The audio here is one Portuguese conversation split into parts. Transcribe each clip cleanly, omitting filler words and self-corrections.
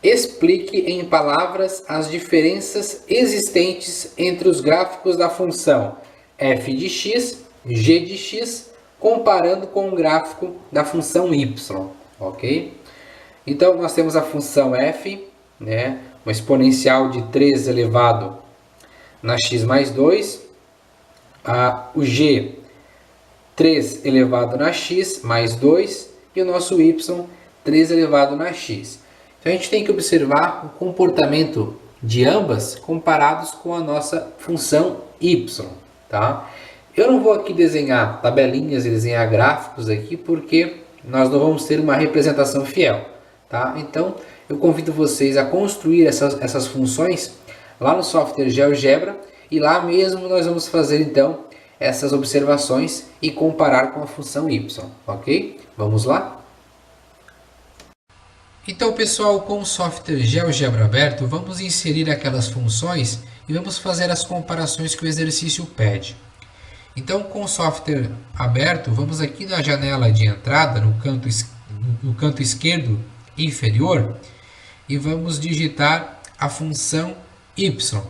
Explique em palavras as diferenças existentes entre os gráficos da função f de x, g de x, comparando com o gráfico da função y, ok? Então, nós temos a função f, né, uma exponencial de 3 elevado na x mais 2, o g, 3 elevado na x mais 2, e o nosso y, 3 elevado na x. Então, a gente tem que observar o comportamento de ambas comparados com a nossa função y, tá? Eu não vou aqui desenhar tabelinhas e desenhar gráficos aqui, porque nós não vamos ter uma representação fiel, tá? Então, eu convido vocês a construir essas funções lá no software GeoGebra, e lá mesmo nós vamos fazer, então, essas observações e comparar com a função y, ok? Vamos lá? Então, pessoal, com o software GeoGebra aberto, vamos inserir aquelas funções e vamos fazer as comparações que o exercício pede. Então, com o software aberto, vamos aqui na janela de entrada, no canto esquerdo inferior, e vamos digitar a função y.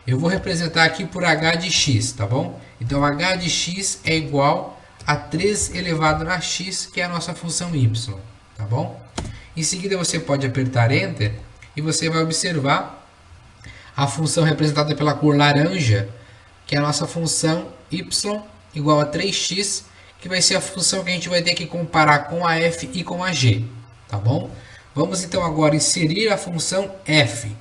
Eu vou representar aqui por h de x, tá bom? Então, h de x é igual a 3 elevado na x, que é a nossa função y, tá bom? Em seguida, você pode apertar Enter e você vai observar a função representada pela cor laranja, que é a nossa função y igual a 3x, que vai ser a função que a gente vai ter que comparar com a f e com a g, tá bom? Vamos então agora inserir a função f.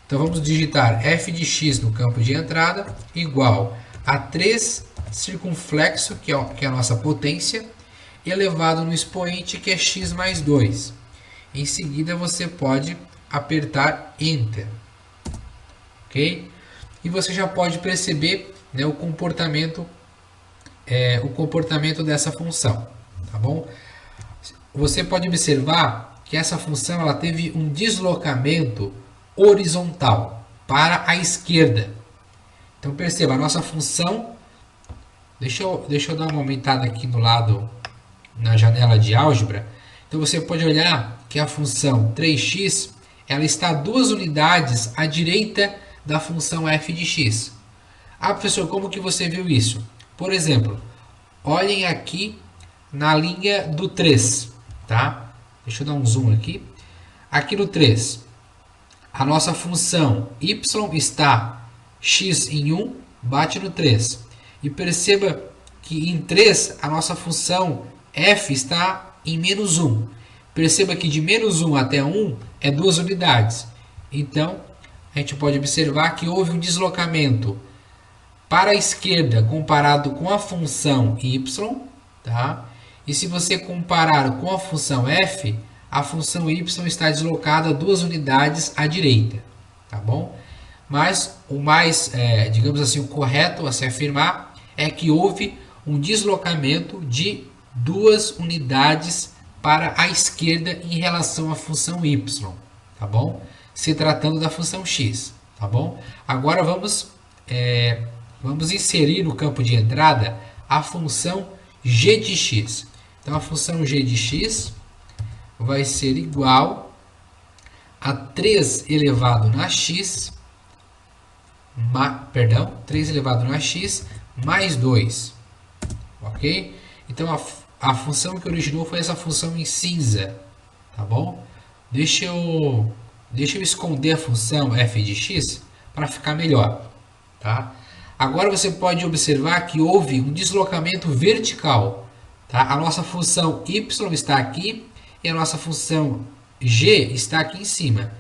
Então vamos digitar f de x no campo de entrada igual a 3 circunflexo, que é a nossa potência, elevado no expoente, que é x mais 2. Em seguida, você pode apertar Enter, ok? E você já pode perceber, né, o comportamento dessa função, tá bom? Você pode observar que essa função ela teve um deslocamento horizontal para a esquerda. Então perceba, a nossa função, deixa eu dar uma aumentada aqui no lado, na janela de álgebra. Então você pode olhar que a função 3x ela está 2 unidades à direita da função f de x. Ah, professor, como que você viu isso? Por exemplo, olhem aqui na linha do 3, tá? Deixa eu dar um zoom aqui. Aqui no 3, a nossa função y está x em 1, bate no 3. E perceba que em 3, a nossa função f está em menos 1. Perceba que de menos 1 até 1 é 2 unidades. Então, a gente pode observar que houve um deslocamento para a esquerda comparado com a função y, tá? E se você comparar com a função f, a função y está deslocada 2 unidades à direita, tá bom? Mas o mais, digamos assim, o correto a se afirmar é que houve um deslocamento de 2 unidades para a esquerda em relação à função y, tá bom? Se tratando da função x, tá bom? Agora vamos inserir no campo de entrada a função g de x. Então a função g de x vai ser igual a 3 elevado na x, 3 elevado na x mais 2, ok? Então a função que originou foi essa função em cinza, tá bom? Deixa eu esconder a função f de x para ficar melhor, tá? Agora você pode observar que houve um deslocamento vertical, tá? A nossa função y está aqui e a nossa função g está aqui em cima.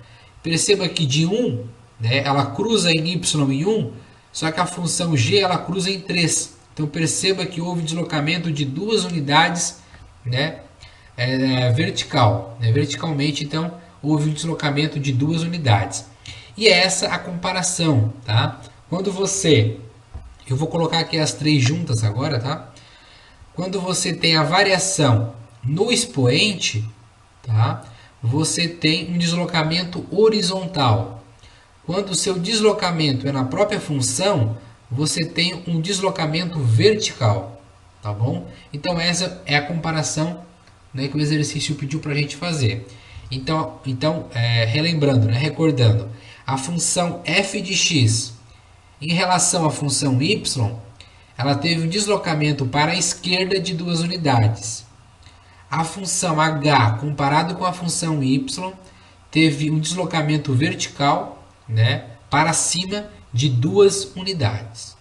Perceba que de 1, né, ela cruza em y em 1, só que a função g ela cruza em 3. Então perceba que houve deslocamento de 2 unidades, né, vertical, né, verticalmente. Então houve um deslocamento de 2 unidades. E é essa a comparação, tá? Quando eu vou colocar aqui as 3 juntas agora, tá? Quando você tem a variação no expoente, tá? Você tem um deslocamento horizontal. Quando o seu deslocamento é na própria função, você tem um deslocamento vertical, tá bom? Então essa é a comparação, né, que o exercício pediu para a gente fazer. Relembrando, né, recordando, a função f de x em relação à função y, ela teve um deslocamento para a esquerda de 2 unidades. A função h comparado com a função y teve um deslocamento vertical, né, para cima de 2 unidades.